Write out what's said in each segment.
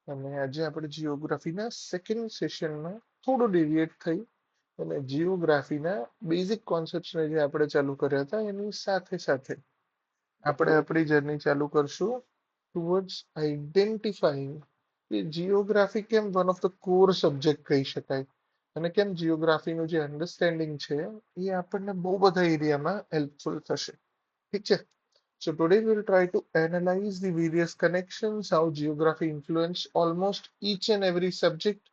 અને આજે આપણે જીઓગ્રાફીના સેકન્ડ સેશનમાં થોડું ડેવિએટ થઈ અને જીઓગ્રાફીના બેઝિક કોન્સેપ્ટ્સને જે આપણે ચાલુ કર્યા હતા એની સાથે સાથે આપણે આપણી જર્ની ચાલુ કરશું ટુવર્ડ્સ આઈડેન્ટિફાઈંગ કે જીઓગ્રાફી કેમ one of the core subject કહી શકાય અને કેમ જીઓગ્રાફીનું જે અન્ડરસ્ટેન્ડિંગ છે એ આપણને બહુ બધા એરિયામાં હેલ્પફુલ થશે. ઠીક છે. So today we'll try to analyze the various connections, how geography influence almost each and every subject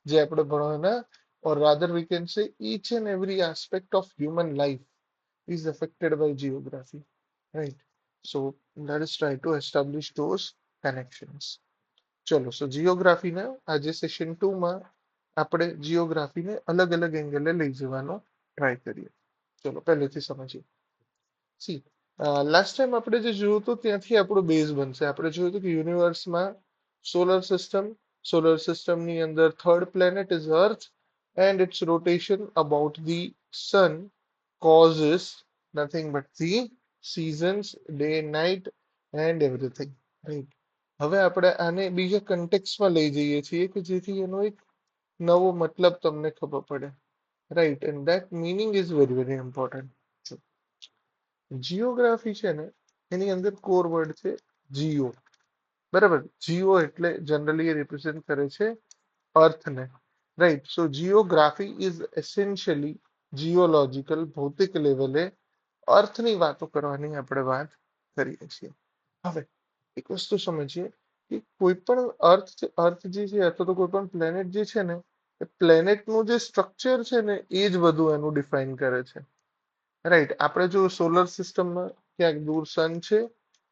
જે આપણે ભણવાના, or rather we can say each and every aspect of human life is affected by geography, right? So let us try to establish those connections. ચલો, so geography ના આજે session 2 માં આપણે જીઓગ્રાફીને અલગ અલગ એંગલે લઈ જવાનો ટ્રાય કરીએ. ચલો પહેલેથી સમજીએ. સી લાસ્ટ ટાઈમ આપણે જે જોયું હતું ત્યાંથી આપણું બેઝ બનશે. આપણે જોયું હતું કે યુનિવર્સમાં સોલર સિસ્ટમની અંદર third planet is earth and its rotation about the sun causes nothing but the seasons, day, night and everything, right? હવે આપણે આને બીજા કન્ટેક્સમાં લઈ જઈએ છીએ કે જેથી એનો એક નવો મતલબ તમને ખબર પડે, right? And that meaning is very very important. Geography છે ને એની અંદર કોર વર્ડ છે જીઓ, બરાબર? જીઓ એટલે જનરલી રિપ્રેઝેન્ટ કરે છે અર્થને, right? So geography is essentially geological, ભૌતિક લેવલે અર્થની વાતો કરવાની આપણે વાત કરીએ છીએ. હવે એક વસ્તુ સમજીએ કે કોઈ પણ અર્થ જે છે અથવા તો કોઈ પણ પ્લેનેટ જે છે ને એ પ્લેનેટનું જે સ્ટ્રક્ચર છે ને એ જ બધું એનું ડિફાઇન કરે છે, રાઈટ? આપણે જો સોલર સિસ્ટમમાં ક્યાંક દૂર સન છે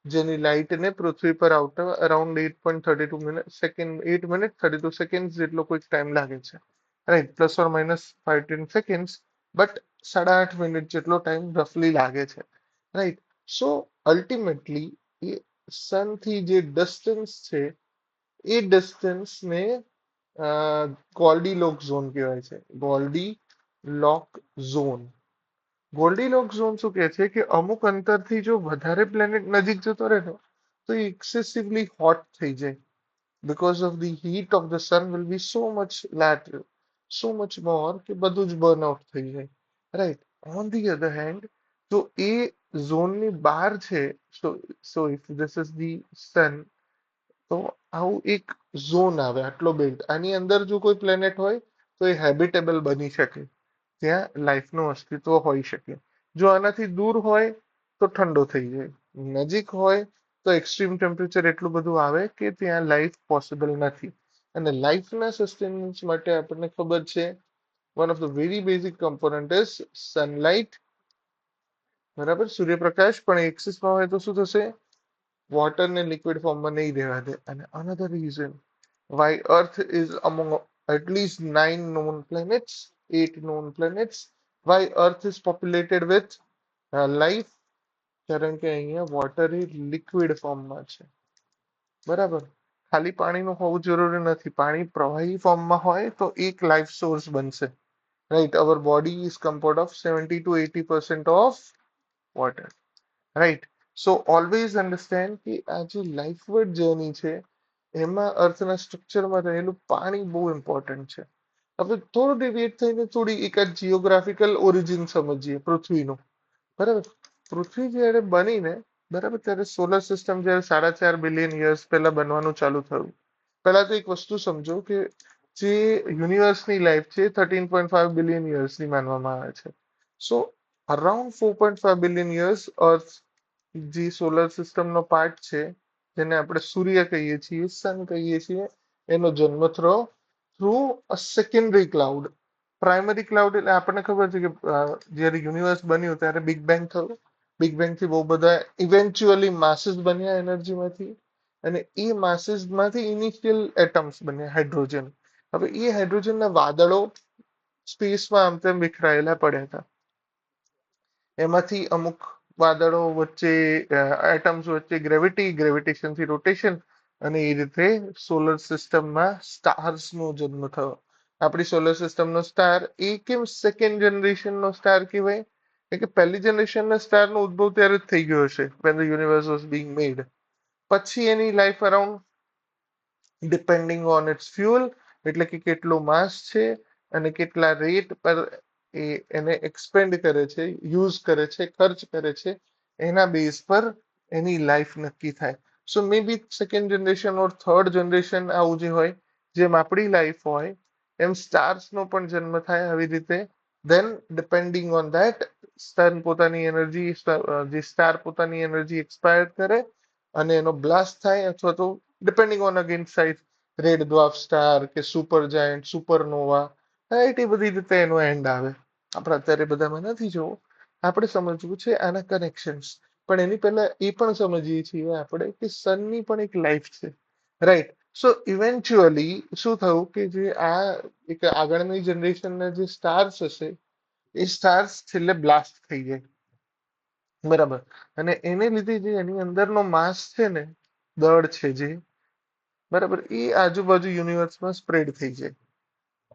જેની લાઇટને પૃથ્વી પર આવતા around 8.32 minute second 8 minute 32 second જેટલો કોઈક ટાઈમ લાગે છે, right? Plus or minus 15 seconds, but 8.5 minute જેટલો ટાઈમ રફલી લાગે છે, રાઈટ? સો અલ્ટિમેટલી એ સન થી જે ડિસ્ટન્સ છે એ ડિસ્ટન્સને ગોલ્ડી લોક ઝોન કહેવાય છે. ગોલ્ડી લોક ઝોન. ગોલ્ડીલોક ઝોન શું કહે છે કે અમુક અંતરથી જો વધારે પ્લેનેટ નજીક જતો રહે ને તો એ એક્સેસિવલી હોટ થઈ જાય, because of the heat of the sun will be so much lateral, so much more કે બધું જ બર્ન આઉટ થઈ જાય, right? On the other hand જો એ ઝોનની બહાર છે, so if this is the sun, તો આવું એક ઝોન આવે આટલો બેલ્ટ, આની અંદર જો કોઈ પ્લેનેટ હોય તો એ હેબિટેબલ બની શકે, ત્યાં લાઈફનું અસ્તિત્વ હોઈ શકે. જો આનાથી દૂર હોય તો ઠંડો થઈ જાય, નજીક હોય તો એક્સ્ટ્રીમ ટેમ્પરેચર એટલું બધું આવે કે ત્યાં લાઈફ પોસિબલ નથી. અને લાઈફના સસ્ટેનન્સ માટે આપણને ખબર છે one of the very basic component is sunlight, બરાબર? સૂર્યપ્રકાશ. પણ એક્સિસમાં હોય તો શું થશે? વોટરને લિક્વિડ ફોર્મમાં નહીં રહેવા દે. અને another reason why Earth is among at least 9 known planets, 8 known planets. Why Earth is populated with life? કારણ કે અહીંયા વોટર એ લિક્વિડ ફોર્મમાં છે, બરાબર? ખાલી પાણીનું હોવું જરૂરી નથી. પાણી પ્રવાહી ફોર્મમાં હોય તો એક લાઈફ સોર્સ બનશે, right? Our body is compose of 70 to 80% of water, right? So always understand કે આ જે લાઈફવર્ડ જર્ની છે એમાં અર્થના સ્ટ્રક્ચરમાં રહેલું પાણી બહુ ઇમ્પોર્ટન્ટ છે. હવે થોડું ડેવિએટ થઈને થોડી એકાદ જીઓગ્રાફિકલ ઓરિજિન સમજીએ પૃથ્વીનું, બરાબર? પૃથ્વી જ્યારે બની ને, બરાબર, ત્યારે સોલર સિસ્ટમ જ્યારે 4.5 બિલિયન યર્સ પહેલા બનવાનું ચાલુ થયું. પહેલા તો એક વસ્તુ સમજો કે જે યુનિવર્સની લાઈફ છે 13.5 બિલિયન યર્સની માનવામાં આવે છે. સો અરાઉન્ડ 4.5 બિલિયન યર્સ અર્થ જે સોલર સિસ્ટમનો પાર્ટ છે જેને આપણે સૂર્ય કહીએ છીએ, સન કહીએ છીએ, એનો જન્મ થયો થ્રુ અ સેકન્ડરી ક્લાઉડ. પ્રાઇમરી ક્લાઉડ એટલે આપણને ખબર છે કે જ્યારે યુનિવર્સ બન્યું ત્યારે બિગ બેંગ થયું. બિગ બેંગ થી બહુ બધા ઇવેન્ચ્યુઅલી માસીસ બન્યા એનર્જીમાંથી, અને એ માસીસમાંથી ઇનિશિયલ એટમ્સ બન્યા, હાઇડ્રોજન. હવે એ હાઇડ્રોજનના વાદળો સ્પેસમાં આમ તેમ વિખરાયેલા પડ્યા હતા. એમાંથી અમુક વાદળો વચ્ચે એટમ્સ વચ્ચે ગ્રેવિટેશનથી રોટેશન, અને એ રીતે સોલર સિસ્ટમમાં સ્ટાર્સનો જન્મ થયો. આપણી સોલર સિસ્ટમનો સ્ટાર એ કેમ સેકન્ડ જનરેશનનો સ્ટાર કહેવાય? કે પહેલી જનરેશનના સ્ટારનો ઉદ્ભવ ત્યારે જ થઈ ગયો હશે when the universe was being made. પછી એની life around depending on its fuel, એટલે કે કેટલું માસ છે અને કેટલા રેટ પર એને એક્સપેન્ડ કરે છે, યુઝ કરે છે, ખર્ચ કરે છે, એના બેઝ પર એની લાઈફ નક્કી થાય. સો મે બી સેકન્ડ જનરેશન ઓર થર્ડ જનરેશન આવું જે હોય, જેમ આપણી લાઈફ હોય એમ સ્ટાર્સ નો પણ જન્મ થાય આવી રીતે. દેન ડિપેન્ડિંગ ઓન ધેટ સન પોતાની એનર્જી, જે સ્ટાર પોતાની એનર્જી એક્સપાયર કરે અને એનો બ્લાસ્ટ થાય, અથવા તો depending on again size red dwarf star કે સુપર જાયન્ટ, સુપરનોવા, રાઈટ, એ બધી રીતે એનો એન્ડ આવે. આપણે અત્યારે બધામાં નથી જોવું, આપણે સમજવું છે આના કનેક્શન્સ. પણ એની પહેલા એ પણ સમજીએ છીએ આપણે કે સનની પણ એક લાઈફ છે, રાઈટ. સો ઇવેન્ચ્યુઅલી શું થયું કે જે આ એક આગળની જનરેશનના જે સ્ટાર્સ હશે એ સ્ટાર્સ છેલ્લે બ્લાસ્ટ થઈ જાય, બરાબર. અને એને લીધે જે એની અંદરનો માસ છે ને, દળ છે જે, બરાબર, એ આજુબાજુ યુનિવર્સમાં સ્પ્રેડ થઈ જાય.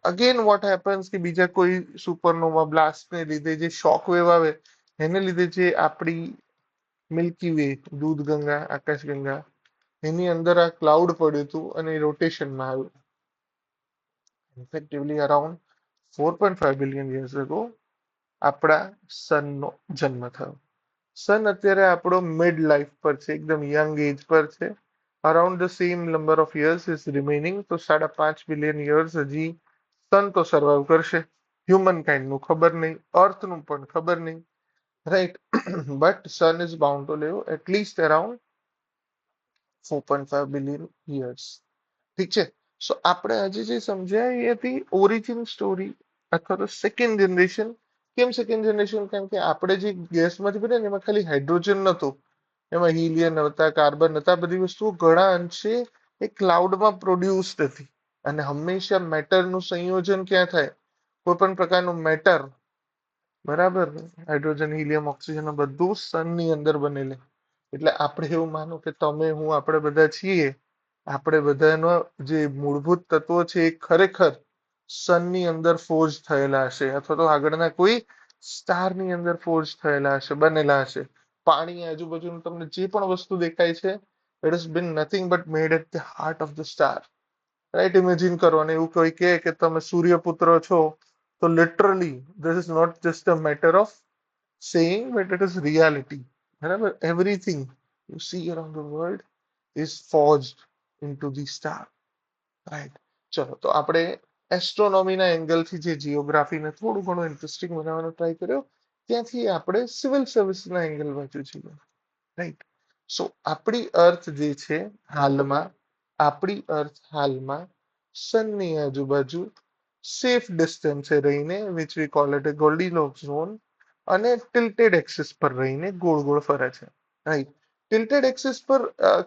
અગેન વોટ હેપન્સ કે બીજા કોઈ સુપરનોવા બ્લાસ્ટને લીધે જે શોક વેવ આવે એને લીધે જે આપણી મિલ્કી વે, દૂધગંગા, આકાશગંગા, એની અંદર આ ક્લાઉડ પડ્યું હતું અને રોટેશનમાં આવ્યું. Effectively around 4.5 billion years ago આપણા સનનો જન્મ થયો. સન અત્યારે આપણો મિડ લાઈફ પર છે, એકદમ યંગ એજ પર છે. Around the same number of years is remaining. તો 5.5 બિલિયન યર્સ હજી સન તો સર્વાઈવ કરશે. હ્યુમન કાઇન્ડ નું ખબર નહીં, અર્થ નું પણ ખબર નહીં, right. But sun is bound to live at least around 4.5 billion years. ઠીક છે. સો આપણે આજે જે સમજ્યા એ હતી ઓરિજિન સ્ટોરી અથવા તો સેકન્ડ જનરેશન. કેમ સેકન્ડ જનરેશન? કારણ કે આપણે જે ગેસમાંથી બને ને એમાં ખાલી હાઇડ્રોજન નહોતું, એમાં હિલિયમ હતા, કાર્બન હતા, બધી વસ્તુઓ ઘણા અંશે એ ક્લાઉડમાં પ્રોડ્યુસ્ડ હતી. અને હંમેશા મેટરનું સંયોજન ક્યાં થાય? કોઈ પણ પ્રકારનું મેટર, બરાબર, હાઇડ્રોજન, હિલિયમ, ઓક્સિજન, બધું સનની અંદર બનેલું. એટલે આપણે એવું માનો કે તમે હું આપણે બધા છીએ, આપણે બધાનો જે મૂળભૂત તત્વો છે એ ખરેખર સનની અંદર ફોર્જ થયેલા હશે, અથવા તો આગળના કોઈ સ્ટારની અંદર ફોર્જ થયેલા હશે, બનેલા હશે. પાણી આજુબાજુનું તમને જે પણ વસ્તુ દેખાય છે, it is been nothing but made at the heart of the star, right. Imagine કરો. અને એવું કોઈ કહે કે તમે સૂર્યપુત્ર છો, તો literally this is not just a matter of saying, but it is reality. બરાબર, everything you see around the world is forged into the star, right. ચલો, તો આપણે એસ્ટ્રોનોમીના એંગલથી જે જીઓગ્રાફીને થોડું ઘણું ઇન્ટરેસ્ટિંગ બનાવવાનો ટ્રાય કર્યો, ત્યાંથી આપણે સિવિલ સર્વિસના એંગલ બાજુ છીએ, રાઈટ. સો આપણી અર્થ હાલમાં સનની આજુબાજુ સેફ ડિસ્ટન્સે રહીને, which we call it a Goldilocks zone, અને ટિલ્ટેડ એક્સિસ પર રહીને ગોળ ગોળ ફરે છે, રાઈટ. ટિલ્ટેડ એક્સિસ પર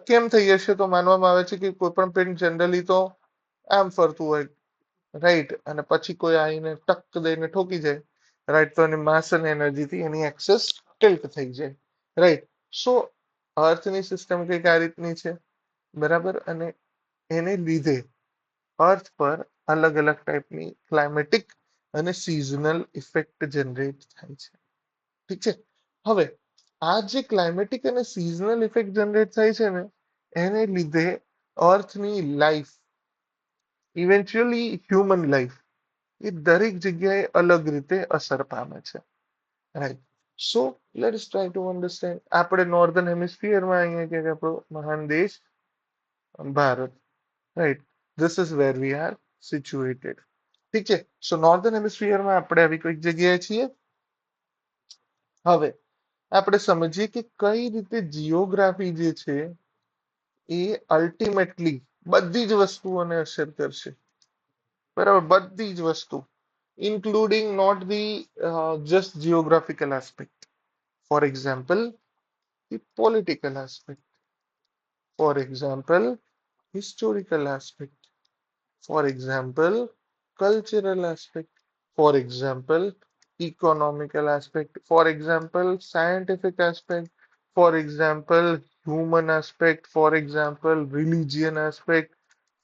કેમ થઈ હશે? તો માનવામાં આવે છે કે કોઈ પણ પિંડ જનરલી તો આમ ફરતું હોય, રાઈટ, અને પછી કોઈ આવીને ટક દઈને ઠોકી જાય, રાઈટ, તો એની માસ અને એનર્જીથી એની એક્સેસ ટિલ્ટ થઈ જાય, રાઈટ. સો અર્થની સિસ્ટમ કંઈક આ રીતની છે, બરાબર. અને એને લીધે અર્થ પર અલગ અલગ ટાઈપની ક્લાઇમેટિક અને સિઝનલ ઇફેક્ટ જનરેટ થાય છે, ઠીક છે. હવે આ જે ક્લાઇમેટિક અને સિઝનલ ઇફેક્ટ જનરેટ થાય છે ને, એને લીધે અર્થની લાઈફ, ઇવેન્ચ્યુઅલી હ્યુમન લાઈફ, એ દરેક જગ્યાએ અલગ રીતે અસર પામે છે, right. So let's try to understand. આપણે નોર્ધન હેમિસ્ફિયરમાં અહીંયા કે આપણો મહાન દેશ Bharat, right, this is wear we are situated, ઠીક છે. સો નોર્ધન હેમિસ્ફિયરમાં આપણે આવી કોઈક જગ્યાએ છીએ. હવે આપણે સમજીએ કે કઈ રીતે જીઓગ્રાફી જે છે એ અલ્ટિમેટલી બધી જ વસ્તુઓને અસર કરશે, બરાબર, બધી જ વસ્તુ, including not the just geographical aspect. For example, the political aspect, for example, historical aspect, for example, cultural aspect, for example, economical aspect, for example, scientific aspect, for example, human aspect, for example, religion aspect,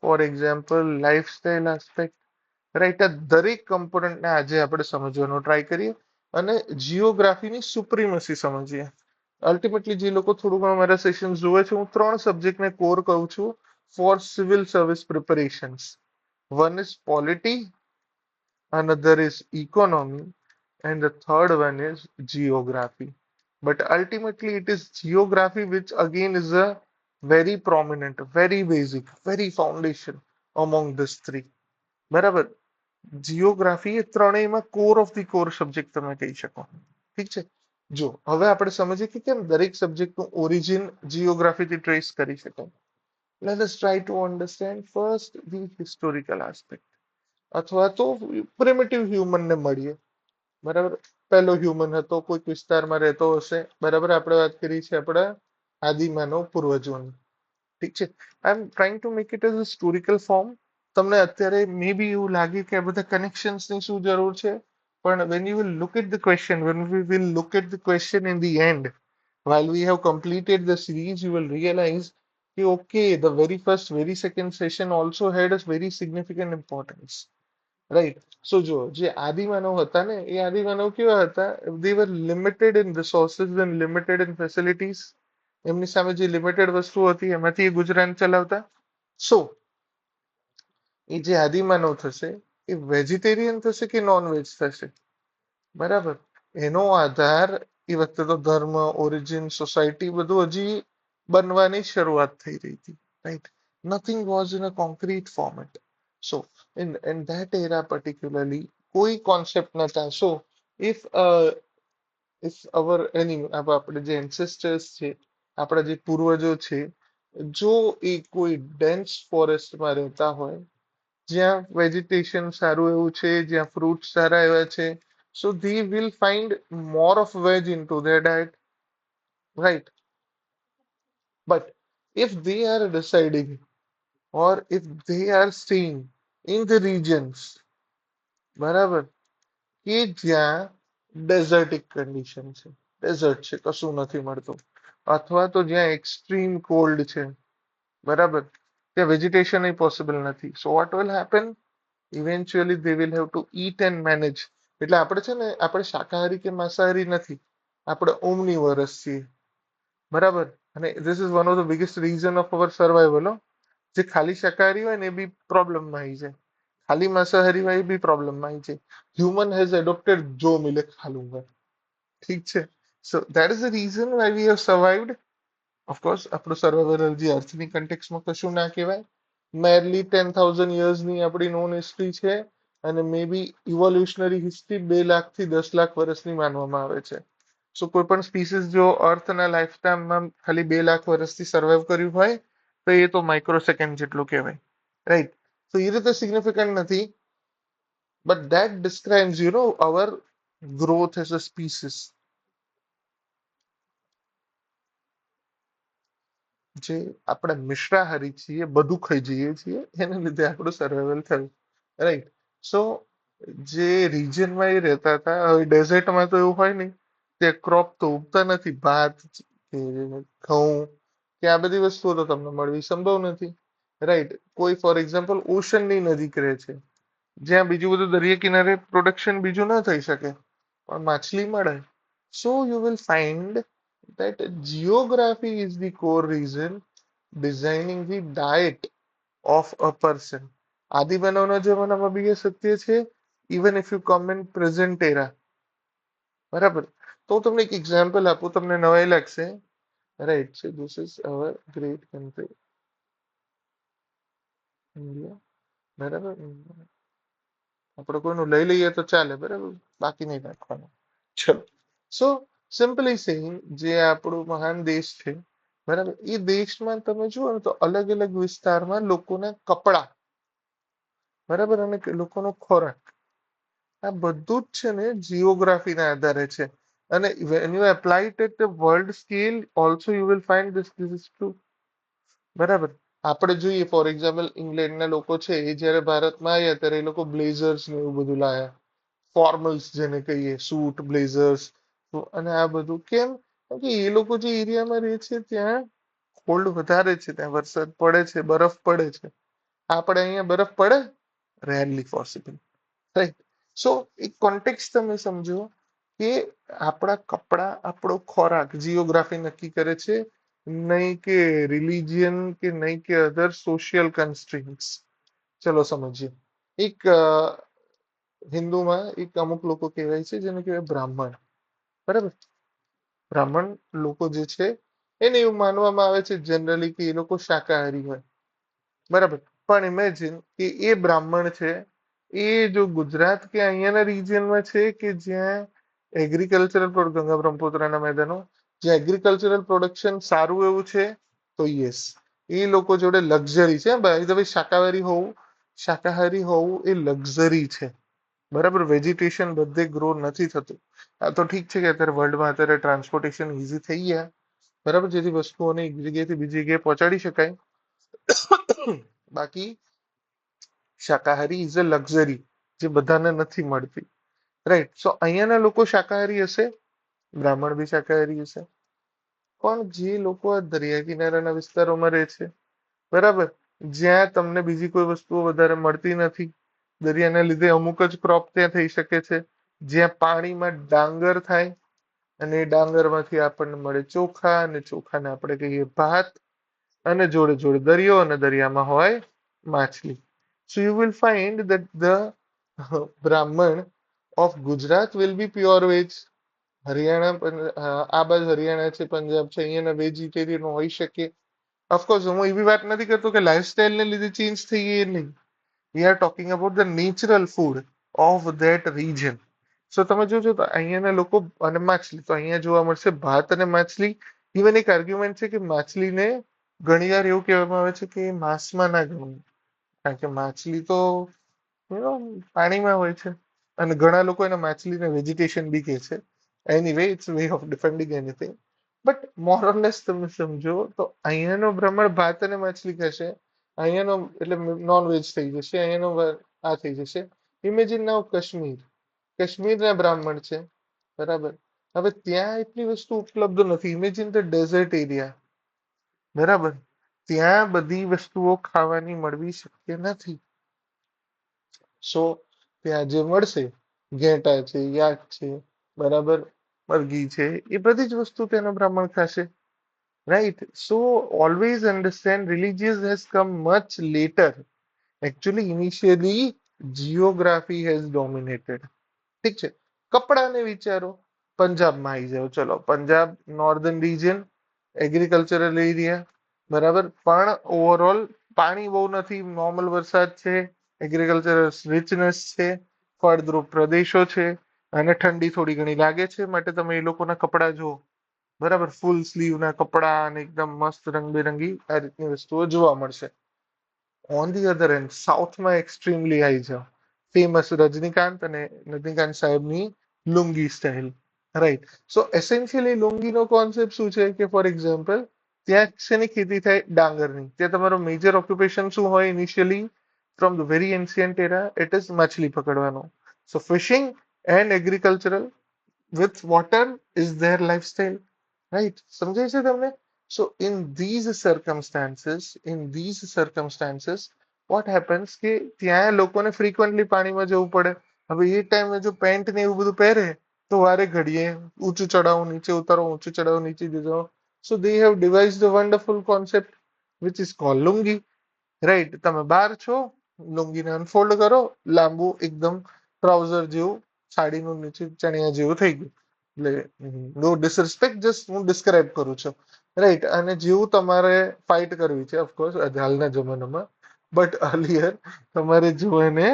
for example, lifestyle aspect, right. આ દરેક કમ્પોનન્ટને આજે આપણે સમજવાનો try કરીએ અને જીઓગ્રાફીની સુપ્રીમસી સમજીએ. Ultimately જે લોકો થોડું ઘણું મારા સેશન જોવે છે, હું 3 સબ્જેક્ટને કોર કહું છું. for civil service preparations. One is polity, another is economy, and the third one is geography. But ultimately, it is geography which again is a very prominent, very basic, very foundation among these three. બરાબર geography એ ત્રણેયમાં core of the core subject તમે કહી શકો ઠીક છે જો હવે આપણે સમજીએ કે કેમ દરેક સબ્જેક્ટનું ઓરિજિન જીઓગ્રાફીથી ટ્રેસ કરી શકાય let us try to understand first the historical aspect અથવા તો પ્રિમિટિવ હ્યુમનને મળીએ બરાબર પહેલો હ્યુમન હતો કોઈક વિસ્તારમાં રહેતો હશે બરાબર આપણે વાત કરી છે આપણા આદિમાનવ પૂર્વજોની ઠીક છે I am trying to make it as a historical form તમને અત્યારે મે બી એવું લાગે કે આ બધા કનેક્શન્સની શું જરૂર છે પણ when you will look at the question when we will look at the question in the end while we have completed the series you will realize કે okay the very first very second session also had a very significant importance right so જો જે આદિમાનવ હતા ને એ આદિમાનવ કેવા હતા they were limited in resources and limited in facilities એમની સામે જે લિમિટેડ વસ્તુ હતી એમાંથી એ ગુજરાન ચલાવતા સો એ જે આદિમાનવ થશે એ વેજીટેરિયન થશે કે નોન વેજ થશે બરાબર એનો આધાર એ વખતે તો ધર્મ ઓરિજિન સોસાયટી બધું હજી બનવાની શરૂઆત થઈ રહી હતી right nothing was in a concrete format so in that era particularly કોઈ કોન્સેપ્ટ નતા સો if if our any આપણે જે એન્સેસ્ટર્સ છે આપણા જે પૂર્વજો છે જો એ કોઈ ડેન્સ ફોરેસ્ટમાં રહેતા હોય જ્યાં વેજીટેશન સારું એવું છે જ્યાં ફ્રૂટ સારા એવા છે so they will find more of veg into their diet right but if they are deciding or if they are staying in the regions બરાબર કે જ્યાં ડેઝર્ટિક કન્ડિશન છે ડેઝર્ટ છે કશું નથી મળતું અથવા તો જ્યાં એક્સ્ટ્રીમ કોલ્ડ છે બરાબર ત્યાં વેજીટેશન પોસિબલ નથી so what will happen eventually they will have to eat and manage એટલે આપણે છે ને આપણે શાકાહારી કે માંસાહારી નથી આપણે ઓમનીવરસ છીએ બરાબર અને this is one of the biggest reason of our survival જે ખાલી શાકાહારી હોય ને એ બી પ્રોબ્લેમમાં આવી જાય ખાલી માંસાહારી હોય એ બી પ્રોબ્લેમમાં આવી જાય હ્યુમન હેઝ એડોપ્ટેડ જો મિલે ખાલું ઠીક છે so that is the reason why we have survived of course આપણું સર્વાઈવલ હજી અર્થની કન્ટેક્સમાં કશું ના કહેવાય મેરલી 10,000 યર્સની આપણી નોન હિસ્ટ્રી છે અને મે બી ઇવોલ્યુશનરી હિસ્ટ્રી 2 લાખ થી 10 લાખ વર્ષની માનવામાં આવે છે સો કોઈ પણ સ્પીસીસ જો અર્થના લાઈફ ટાઈમમાં ખાલી 2 લાખ વર્ષથી સર્વાઈવ કર્યું હોય તો એ તો માઇક્રો સેકન્ડ જેટલું કહેવાય રાઈટ તો એ રીતે સિગ્નિફિકન્ટ નથી but that describes our growth as a species જે આપણે મિશ્રાહારી છીએ બધું ખાઈ જઈએ છીએ એને લીધે આપણું સર્વાઈવલ થયું રાઈટ સો જે રિજનમાં એ રહેતા હતા હવે ડેઝર્ટમાં તો એવું હોય નહીં તે ક્રોપ તો ઉગતા નથી ભાત કે ઘઉં કે આ બધી વસ્તુઓ તો તમને મળવી સંભવ નથી રાઈટ કોઈ ફોર એક્ઝામ્પલ ઓશનની નજીક રહે છે જ્યાં બીજું બધું દરિયા કિનારે પ્રોડક્શન બીજું ન થઈ શકે પણ માછલી મળે so you will find that geography is the core reason designing the diet of a person આદિમાનવના જમાનામાં બી એ સત્ય છે even if you come in present era બરાબર તો હું તમને એક એક્ઝામ્પલ આપું તમને નવાઈ લાગશે right so this is our great country India બરાબર આપણે કોઈનું લઈ લઈએ તો ચાલે બરાબર બાકી નહીં રાખવાનું ચલો સો સિમ્પલી સેઇંગ જે આપણું મહાન દેશ છે બરાબર એ દેશમાં તમે જુઓ ને તો અલગ અલગ વિસ્તારમાં લોકોના કપડા બરાબર અને લોકોનો ખોરાક આ બધું જ છે ને જીઓગ્રાફીના આધારે છે અને when you apply it at the world scale also you will find this is true બરાબર આપણે જોઈએ ફોર એક્ઝામ્પલ ઇંગ્લેન્ડના લોકો છે એ જયારે ભારતમાં આવ્યા ત્યારે એ લોકો બ્લેઝર્સ ને એવું બધું લાયા ફોર્મલ્સ જેને કહીએ સૂટ બ્લેઝર્સ અને આ બધું કેમ કે એ લોકો જે એરિયામાં રહે છે ત્યાં કોલ્ડ વધારે છે ત્યાં વરસાદ પડે છે બરફ પડે છે આપણે અહીંયા બરફ પડે રેરલી પોસિબલ રાઈટ સો એક કોન્ટેક્સ તમે સમજો કે આપણા કપડા આપણો ખોરાક જીઓગ્રાફી નક્કી કરે છે नहीं के रिलीजियन के, नहीं के अदर सोशल कंस्ट्रेंट्स. ચલો સમજીએ. એક હિન્દુમાં એક અમુક લોકો કહેવાય છે જેને કહેવાય બ્રાહ્મણ. બરાબર. બ્રાહ્મણ લોકો જે છે એને એવું માનવામાં આવે છે જનરલી કે એ લોકો શાકાહારી હોય. બરાબર. પણ ઇમેજિન કે એ બ્રાહ્મણ છે, એ જો ગુજરાત કે અહીંયાના રિજિયનમાં છે કે જ્યાં એગ્રીકલ્ચરલ ગંગા બ્રહ્મપુત્રના મેદાનો, જ્યાં એગ્રીકલ્ચરલ પ્રોડક્શન સારું એવું છે, તો યસ એ લોકો જોડે લક્ઝરી છે. બાય ધ વે શાકાહારી હોવું એ લક્ઝરી છે. બરાબર. વેજીટેશન બધે ગ્રો નથી થતું. આ તો ઠીક છે કે અત્યારે વર્લ્ડમાં અત્યારે ટ્રાન્સપોર્ટેશન ઇઝી થઈ ગયા. બરાબર. જેથી વસ્તુઓને એક જગ્યાએથી બીજી જગ્યાએ પહોંચાડી શકાય. બાકી શાકાહારી ઇઝ અ લક્ઝરી જે બધાને નથી મળતી. રાઈટ. સો અહીંયાના લોકો શાકાહારી હશે, બ્રાહ્મણ બી શાકાહારી હશે. પણ જે લોકો આ દરિયા કિનારાના વિસ્તારોમાં રહે છે, બરાબર, જ્યાં તમને બીજી કોઈ વસ્તુઓ વધારે મળતી નથી, દરિયાના લીધે અમુક જ ક્રોપ ત્યાં થઈ શકે છે, જ્યાં પાણીમાં ડાંગર થાય અને એ ડાંગરમાંથી આપણને મળે ચોખા, અને ચોખાને આપણે કહીએ ભાત, અને જોડે જોડે દરિયો, અને દરિયામાં હોય માછલી. So you will find that the Brahman of Gujarat will be pure veg. Haryana, આ બાજુ હરિયાણા છે, પંજાબ છે, અહીંયાના વેજીટેરિયન હોઈ શકે. ઓફકોર્સ હું એવી વાત નથી કરતો કે લાઈફસ્ટાઈલને લીધે ચેન્જ થઈ ગઈ નહીં. We are talking about the natural food of that region. So તમે જોજો તો અહીંયાના લોકો, અને માછલી તો અહીંયા જોવા મળશે, ભાત અને માછલી. ઇવન એક આર્ગ્યુમેન્ટ છે કે માછલીને ઘણી વાર એવું કહેવામાં આવે છે કે માંસમાં ના ગણવું, કારણ કે માછલી તો પાણીમાં હોય છે, અને ઘણા લોકો એને માછલીને વેજીટેશન બી કહે છે. Anyway it's way of defending anything. But more or less તમે સમજો તો અહીંયાનો બ્રાહ્મણ ભાત અને માછલી ખાશે, અહીંયાનો એટલે નોનવેજ થઈ જશે, અહીંયાનો આ થઈ જશે. ઇમેજિન નાવ કાશ્મીરના બ્રાહ્મણ છે, બરાબર. હવે ત્યાં એટલી વસ્તુ ઉપલબ્ધ નથી. Imagine the desert area. બરાબર. ત્યાં બધી વસ્તુઓ ખાવાની મળવી શક્ય નથી. સો ત્યાં જે મળશે, ઘેટા છે, યાક છે, બરાબર, મરઘી છે, એ બધી જ વસ્તુ તેનો બ્રાહ્મણ ખાશે. Right. So always understand religious has come much later. Actually initially geography has dominated. ઠીક છે. કપડાને વિચારો, પંજાબમાં આવી જાઓ. ચલો, Punjab northern region, agricultural area, બરાબર. પણ ઓવરઓલ પાણી બહુ નથી, નોર્મલ વરસાદ છે, એગ્રીકલ્ચરલ રિચનેસ છે, ફળદ્રુપ પ્રદેશો છે, અને ઠંડી થોડી ઘણી લાગે છે, માટે તમે એ લોકોના કપડા જુઓ, બરાબર, ફૂલ સ્લીવ ના કપડા અને એકદમ મસ્ત રંગબેરંગી આ રીતની વસ્તુઓ જોવા મળશે. ઓન ધી અધર એન્ડ સાઉથમાં એક્સ્ટ્રીમલી આવી જાઓ, ફેમસ રજનીકાંત અને રજનીકાંત સાહેબની lungi style. Right. So essentially લુંગીનો કોન્સેપ્ટ શું છે કે ફોર એક્ઝામ્પલ ત્યાં શેની ખેતી થાય? ડાંગરની. ત્યાં તમારો મેજર ઓક્યુપેશન શું હોય initially? From the very ancient era it is માછલી પકડવાનો. So fishing and agricultural with water is their lifestyle. Right. સમજાય છે તમને? So in these circumstances what happens કે ત્યાં લોકોને ફ્રીક્વન્ટલી પાણીમાં જવું પડે. હવે એ ટાઈમે જો પેન્ટ ને એવું બધું પહેરે તો વારે ઘડીએ ઊંચું ચડાવો, નીચે ઉતારો, ઊંચું ચડાવો, નીચે જજો. So they have devised a wonderful concept which is called lungi. Right. તમે બહાર છો, લુંગીને અનફોલ્ડ કરો, લાંબુ એકદમ ટ્રાઉઝર જેવું, સાડીનું નીચે ચણિયા જેવું થઈ ગયું. એટલે નો ડિસરિસ્પેક્ટ, જસ્ટ હું ડિસ્ક્રાઇબ કરું છું. રાઈટ. અને જેવું તમારે ફાઇટ કરવી છે, ઓફકોર્સ હાલના જમાનામાં, બટ અર્લિયર તમારે જો એને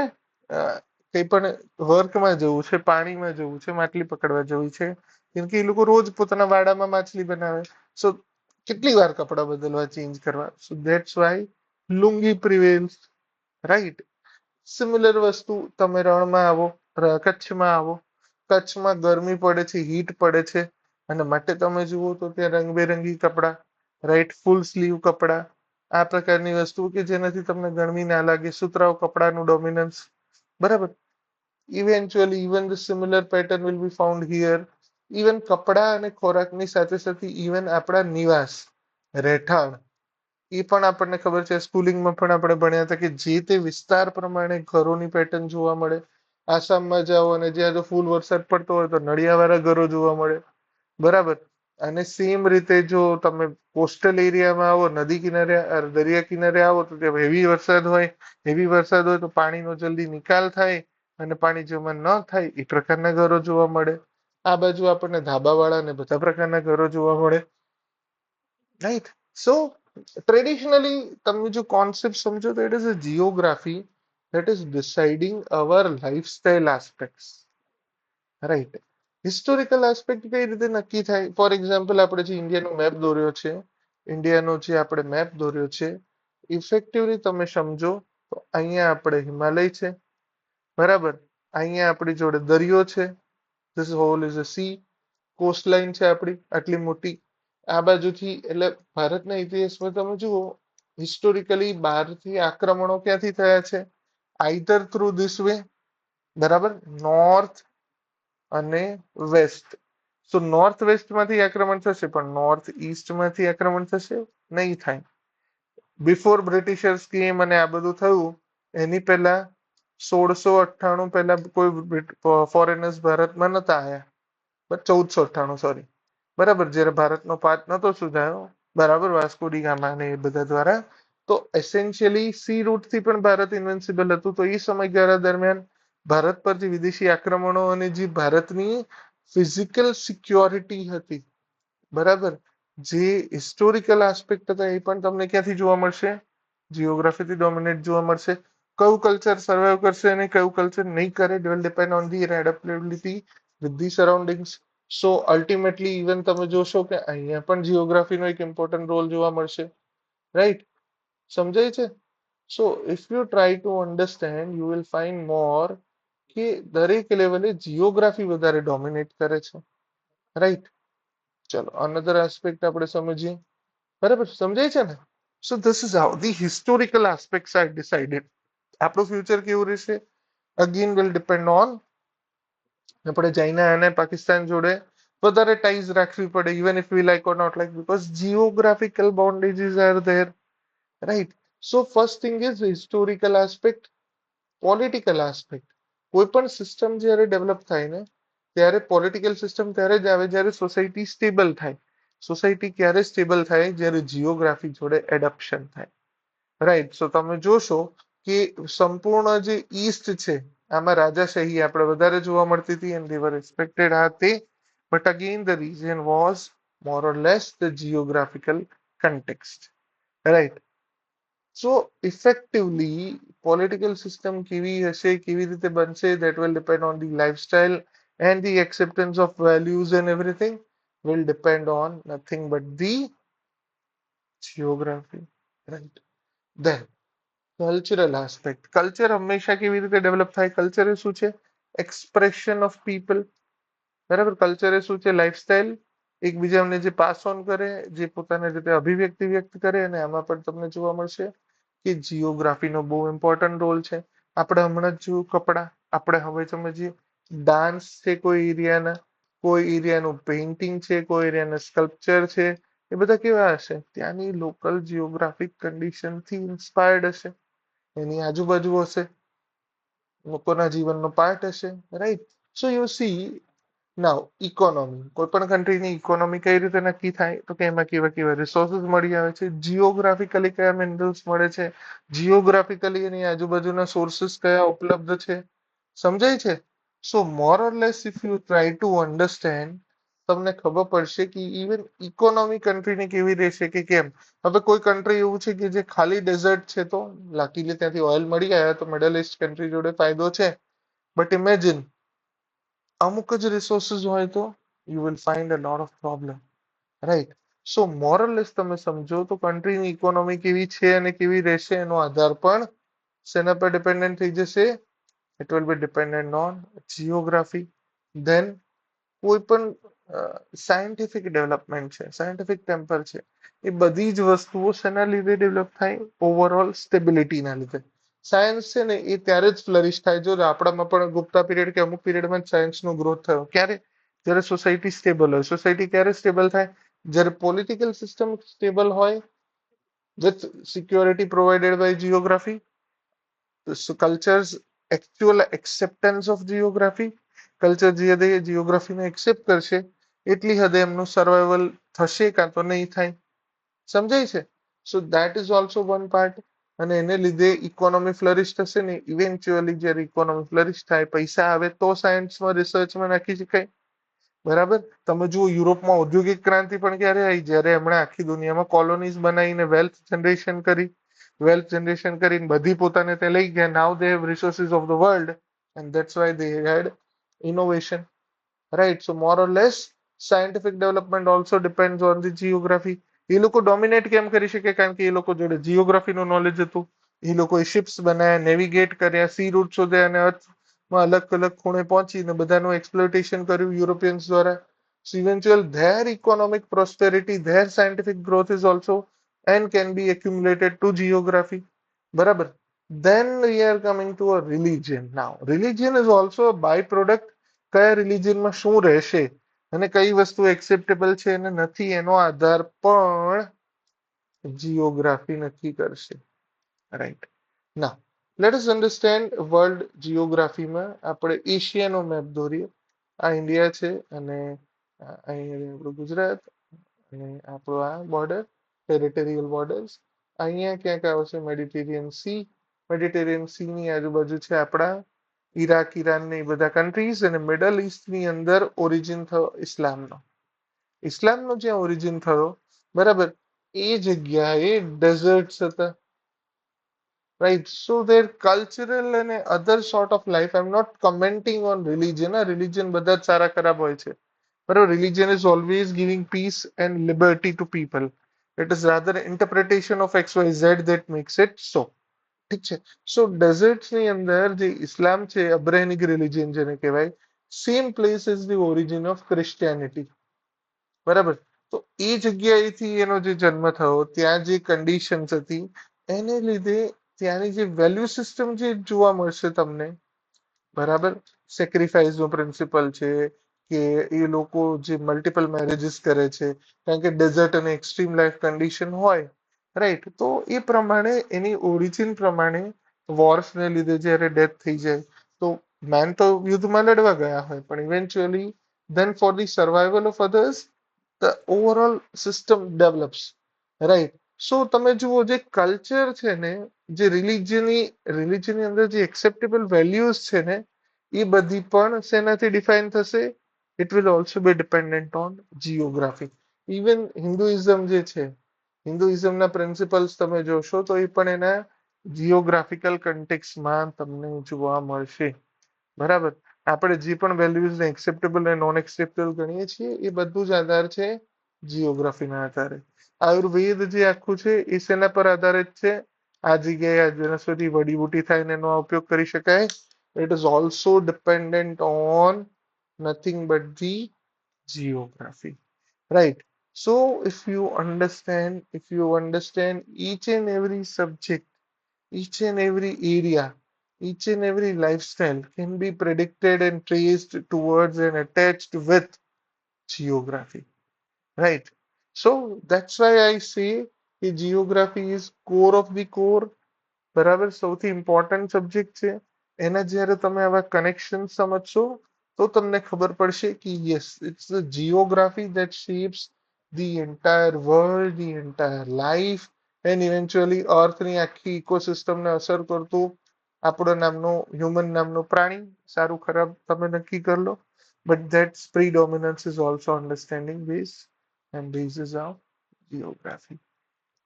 કંઈ પણ વર્કમાં જવું છે, પાણીમાં જવું છે, માછલી પકડવા જવું છે, કેમ કે એ લોકો રોજ પોતાના વાડામાં માછલી બનાવે. સો કેટલી વાર કપડા બદલવા, ચેન્જ કરવા? So that's why lungi prevails. Right. Similar વસ્તુ તમે રણમાં આવો, કચ્છમાં આવો. કચ્છમાં ગરમી પડે છે, હીટ પડે છે, અને માટે તમે જુઓ તો ત્યાં રંગબેરંગી કપડા, રાઈટ, ફૂલ સ્લીવ કપડા, આ પ્રકારની વસ્તુ કે જેનાથી તમને ગરમી ના લાગે, સુતરાઉ કપડાનું ડોમિનન્સ. બરાબર. Eventually even the similar pattern will be found here. Even કપડા અને ખોરાકની સાથે સાથે ઇવન આપણા નિવાસ, રહેઠાણ, એ પણ આપણને ખબર છે. સ્કૂલિંગમાં પણ આપણે ભણ્યા હતા કે જે તે વિસ્તાર પ્રમાણે ઘરોની પેટર્ન જોવા મળે. આસામમાં જાઓ અને જ્યાં જો ફૂલ વરસાદ પડતો હોય તો નળિયાવાળા ઘરો જોવા મળે. બરાબર. અને સેમ રીતે જો તમે કોસ્ટલ એરિયામાં આવો, નદી કિનારે દરિયા કિનારે આવો તો ત્યાં હેવી વરસાદ હોય તો પાણીનો જલ્દી નિકાલ થાય અને પાણી જમા ન થાય એ પ્રકારના ઘરો જોવા મળે. આ બાજુ આપણને ધાબાવાળા ને બધા પ્રકારના ઘરો જોવા મળે. રાઈટ. સો ટ્રેડિશનલી તમે જો કોન્સેપ્ટ સમજો તો it is a geography that is deciding our lifestyle aspects. Right. Historical aspect કઈ રીતે નક્કી થાય? ફોર એક્ઝામ્પલ આપણે જે ઇન્ડિયાનો મેપ દોર્યો છે, ઇન્ડિયાનો જે આપણે મેપ દોર્યો છે, ઇફેક્ટિવલી તમે સમજો તો અહીંયા આપણે હિમાલય છે, બરાબર. અહીંયા આપણી જોડે દરિયો છે, this whole is a sea. Coastline છે આપણી આટલી મોટી. આ બાજુથી એટલે ભારતના ઇતિહાસમાં તમે જુઓ, હિસ્ટોરિકલી બહારથી આક્રમણો ક્યાંથી થયા છે? આઈધર થ્રુ ધીસ વે, બરાબર, નોર્થ અને વેસ્ટ. સો નોર્થ વેસ્ટમાંથી આક્રમણ થશે પણ નોર્થ ઈસ્ટમાંથી આક્રમણ થશે નહીં થાય. બિફોર બ્રિટિશર્સ કેમ અને આ બધું થયું એની પહેલા 1698 પહેલા કોઈ ફોરેનર્સ ભારતમાં નતા આવ્યા. 1498, સોરી, બરાબર, જ્યારે ભારતનો પાથ નતો સુધાયો, બરાબર, વાસ્કો ડી ગામા ને એ બધા દ્વારા. તો એસેન્શિયલી સી રૂટથી પણ ભારત ઇન્વિન્સિબલ હતું. તો એ સમયગાળા દરમિયાન ભારત પર જે વિદેશી આક્રમણો અને જે ભારતની ફિઝિકલ સિક્યોરિટી હતી, બરાબર, જે હિસ્ટોરિકલ આસ્પેક્ટ હતા એ પણ તમને ક્યાંથી જોવા મળશે? જીઓગ્રાફીથી ડોમિનેટ જોવા મળશે. કયું કલ્ચર સર્વાઈવ કરશે અને કયું કલ્ચર નહીં કરે, it will depend on the adaptability with the surroundings. So ultimately even તમે જોશો કે અહીંયા પણ જીઓગ્રાફીનો એક ઇમ્પોર્ટન્ટ રોલ જોવા મળશે. રાઈટ. સમજાય છે? So if you try to understand you will find more કે દરેક લેવલે જીઓગ્રાફી વધારે ડોમિનેટ કરે છે. રાઈટ. ચલો અનધર એસ્પેક્ટ આપણે સમજીએ. બરાબર, સમજાય છે ને? So this is how the historical aspects are decided. આપણું ફ્યુચર કેવું રહેશે? અગેન વિલ ડિપેન્ડ ઓન આપણે ચાઇના અને પાકિસ્તાન જોડે વધારે ટાઈઝ રાખવી પડે, even if we like or not like, because geographical boundaries are there. Right. So first thing is historical aspect. Political aspect. કોઈ પણ સિસ્ટમ જ્યારે ડેવલપ થાય ને ત્યારે પોલિટિકલ સિસ્ટમ ત્યારે જ આવે જ્યારે સોસાયટી સ્ટેબલ થાય. સોસાયટી ક્યારે સ્ટેબલ થાય? જ્યારે જીઓગ્રાફી જોડે એડપ્શન થાય. રાઈટ. સો તમે જોશો કે સંપૂર્ણ જે ઈસ્ટ છે આમાં રાજાશાહી આપણે વધારે જોવા મળતી હતી એન્ડ they were respected આ તે, but again the region was more or less the geographical context. Right. So effectively political system કેવી હશે, કેવી રીતે બનશે, that will depend on the lifestyle and the acceptance of values and everything will depend on nothing but the geography. Right. Then cultural aspect. Culture હંમેશા કેવી રીતે develop થાય? Culture એ શું છે? Expression of people. બરાબર. કલ્ચર એ શું છે? Lifestyle. એકબીજાને જે પાસ ઓન કરે, જે પોતાની રીતે અભિવ્યક્તિ વ્યક્ત કરે. અને આમાં પણ તમને જોવા મળશે કે જીઓગ્રાફીનો બહુ ઇમ્પોર્ટન્ટ રોલ છે. આપણે હમણાં જ જોયું કપડા, આપણે હવે સમજીએ ડાન્સ છે કોઈ એરિયાના, કોઈ એરિયાનું પેઇન્ટિંગ છે, કોઈ એરિયાના સ્કલ્પચર છે, એ બધા કેવા હશે? ત્યાંની લોકલ જીઓગ્રાફિક કન્ડિશનથી ઇન્સ્પાયર્ડ હશે, એની આજુબાજુ હશે, લોકોના જીવનનો પાર્ટ હશે. Right. So you C now economy. કોઈ પણ કન્ટ્રીની ઇકોનોમી કઈ રીતે નક્કી થાય? તો કે એમાં કેવા કેવા રિસોર્સિસ મળી આવે છે, જીઓગ્રાફિકલી કયા મિનરલ્સ મળે છે, જીઓગ્રાફિકલી એની આજુબાજુના સોર્સિસ કયા ઉપલબ્ધ છે. સમજાય છે? So more or less if you try to understand તમને ખબર પડશે કે ઇવન ઇકોનોમી કન્ટ્રીની કેવી રહેશે કે કેમ. હવે કોઈ કન્ટ્રી એવું છે કે જે ખાલી ડેઝર્ટ છે તો લાકીલી ત્યાંથી ઓઇલ મળી ગયા તો મિડલ ઇસ્ટ કન્ટ્રી જોડે ફાયદો છે. બટ ઇમેજિન અમુક જ રિસોર્સિસ હોય તો you will find a lot of problem. Right. So more or less તમે સમજો તો કન્ટ્રીની ઇકોનોમી કેવી છે અને કેવી રહેશે એનો આધાર પણ શેના પર ડિપેન્ડન્ટ થઈ જશે? It will be dependent on geography. Then કોઈ પણ સાયન્ટિફિક ડેવલપમેન્ટ છે, સાયન્ટિફિક ટેમ્પર છે, એ બધી જ વસ્તુઓ શેના લીધે ડેવલપ થાય? ઓવરઓલ સ્ટેબિલિટીના લીધે. સાયન્સ છે ને એ ત્યારે જ ફ્લરિશ થાય જો આપણામાં પણ ગુપ્તા પીરિયડ કે અમુક પીરિયડમાં સાયન્સનો ગ્રોથ થયો. ક્યારે? જ્યારે સોસાયટી સ્ટેબલ હોય. સોસાયટી ક્યારે સ્ટેબલ થાય? જ્યારે પોલિટિકલ સિસ્ટમ સ્ટેબલ હોય with security provided by geography. Cultures actual acceptance of geography. Culture જે જીઓગ્રાફીને એક્સેપ્ટ કરશે એટલી હદે એમનું સર્વાઈવલ થશે કાં તો નહીં થાય. સમજાય છે? So that is also one part. અને એને લીધે ઇકોનોમી ફ્લરિશ થશે ને ઇવેન્ચ્યુઅલી જ્યારે ઇકોનોમી ફ્લરિશ થાય, પૈસા આવે તો સાયન્સમાં રિસર્ચમાં નાખી શકાય. બરાબર. તમે જુઓ યુરોપમાં ઔદ્યોગિક ક્રાંતિ પણ ક્યારે આવી? જ્યારે એમણે આખી દુનિયામાં કોલોનીઝ બનાવીને વેલ્થ જનરેશન કરીને બધી પોતાને તે લઈ ગયા. Now they have resources of the world and that's why they had innovation. Right. So more or less scientific development also depends on the geography. એ લોકો ડોમિનેટ કેમ કરી શકે? કારણ કે એ લોકો જોડે જીઓગ્રાફીનું નોલેજ હતું. એ લોકોએ શિપ્સ બનાવ્યા, નેવિગેટ કર્યા, સી રૂટ શોધ્યા અને અર્થમાં અલગ અલગ ખૂણે પહોંચીને બધાનું એક્સપ્લોટેશન કર્યું યુરોપિયન્સ દ્વારા. So eventually their economic prosperity, their scientific growth is also and can be accumulated to geography. બરાબર. Then we are coming to a religion. Now religion is also a byproduct. કયા રિલિજનમાં શું રહેશે અને કઈ વસ્તુ acceptable છે અને નથી એનો આધાર પણ જીઓગ્રાફી નક્કી કરશે. રાઈટ. ના લેટ અસ અન્ડરસ્ટેન્ડ વર્લ્ડ જીઓગ્રાફીમાં આપણે એશિયાનો મેપ દોરીએ. આ ઇન્ડિયા છે અને અહીં આપણું ગુજરાત અને આપણો આ બોર્ડર, ટેરિટોરિયલ બોર્ડર્સ. અહીંયા ક્યાંક આવશે મેડિટેરિયન સી. મેડિટેરિયન સી ની આજુબાજુ છે આપણા ઈરાક, ઈરાન ને એ બધા કન્ટ્રીઝ. અને મિડલ ઈસ્ટ ની અંદર ઓરિજિન થયો ઇસ્લામનો. ઇસ્લામનો જ્યાં ઓરિજિન થયો, બરાબર, એ જગ્યાએ ડેઝર્ટ્સ હતા. રાઈટ. સો દેર કલ્ચરલ અને other sort of life. I am not commenting on religion. Religion બધા જ સારા ખરાબ હોય છે. બરાબર. Religion is always giving peace and liberty to people. It is rather interpretation of X Y Z that makes it so. ઠીક છે. સો desserts ની અંદર જે ઇસ્લામ છે, અબ્રેનિક રિલિજન જેને કહેવાય, same place is the origin of Christianity. બરાબર. તો એ જગ્યાએથી એનો જે જન્મ થયો, ત્યાં જે કન્ડિશન્સ હતી એને લીધે ત્યાંની જે વેલ્યુ સિસ્ટમ જે જોવા મળશે તમને, બરાબર, સેક્રિફાઈસ નો પ્રિન્સિપલ છે કે એ લોકો જે મલ્ટિપલ મેરેજીસ કરે છે કારણ કે ડેઝર્ટ અને એક્સ્ટ્રીમ લાઈફ કન્ડિશન હોય, રાઈટ, તો એ પ્રમાણે એની ઓરિજિન પ્રમાણે વોર્સને લીધે જ્યારે ડેથ થઈ જાય તો મેન તો યુદ્ધમાં લડવા ગયા હોય પણ eventually then for the survival of others the overall system develops, right. સો તમે જુઓ જે કલ્ચર છે ને, જે રિલિજનની અંદર જે એક્સેપ્ટેબલ વેલ્યુઝ છે ને, એ બધી પણ શેનાથી ડિફાઇન થશે? It will also B dependent on geography. Even Hinduism જે છે, હિન્દુઇઝમના પ્રિન્સિપલ્સ તમે જોશો તો એ પણ એના જીઓગ્રાફિકલ કન્ટેક્સમાં તમને જોવા મળશે. બરાબર. આપણે જે પણ વેલ્યુઝને એક્સેપ્ટેબલ અને નોન એક્સેપ્ટેબલ ગણીએ છીએ એ બધું જ આધાર છે જીઓગ્રાફીના આધારે. આયુર્વેદ જે આખું છે એ શેના પર આધારિત છે? આ જગ્યાએ આ વનસ્પતિ વડીબુટી થાય ને એનો ઉપયોગ કરી શકાય. It is also dependent on nothing but the geography, right. So if you understand each and every subject, each and every area, each and every lifestyle can be predicted and traced towards and attached with geography, right. So that's why I say the geography is core of the core. બરાબર. સૌથી important subject છે. એના જ્યારે તમે આવા connection સમજશો તો તમને ખબર પડશે કે yes it's the geography that shapes the entire world, the entire life and eventually અર્થની આખી ઇકોસિસ્ટમને અસર કરતું આપણો નામનો હ્યુમન નામનો પ્રાણી. સારું ખરાબ તમે નક્કી કરી લો. But that's predominance is also understanding base and basis of geography,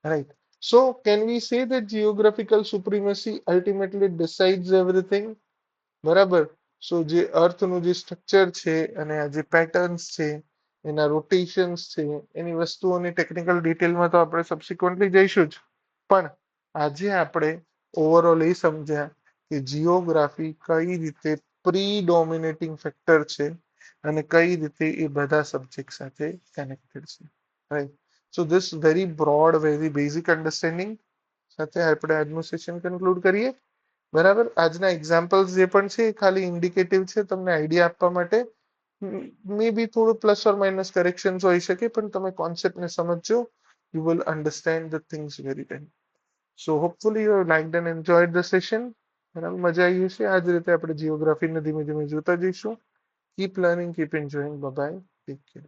right. So can we say that geographical supremacy ultimately decides everything? બરાબર. સો જે અર્થનું જે સ્ટ્રક્ચર છે અને આ જે પેટર્ન્સ છે, એના રોટેશન્સ છે, એની વસ્તુઓની ટેકનિકલ ડિટેલમાં તો આપણે સબસિક્વન્ટલી જઈશું જ. પણ આજે આપણે ઓવરઓલ એ સમજ્યા કે જીઓગ્રાફી કઈ રીતે પ્રીડોમિનેટિંગ ફેક્ટર છે અને કઈ રીતે એ બધા સબ્જેક્ટ સાથે કનેક્ટેડ છે, right. So this very broad, very basic understanding સાથે આપણે આજનું સેશન કન્ક્લુડ કરીએ. બરાબર. આજના એક્ઝામ્પલ્સ જે પણ છે એ ખાલી ઇન્ડિકેટિવ છે, તમને આઈડિયા આપવા માટે. મે બી થોડું પ્લસ ઓર માઇનસ કરેક્શન્સ હોઈ શકે પણ તમે કોન્સેપ્ટને સમજજો. You will understand the things very well. So hopefully you have લાઇક્ડ and enjoyed the session. બરાબર. મજા આવી હશે. આ જ રીતે આપણે જીઓગ્રાફીને ધીમે ધીમે જોતા જઈશું. Keep learning, keep enjoying. Bye bye. Take care.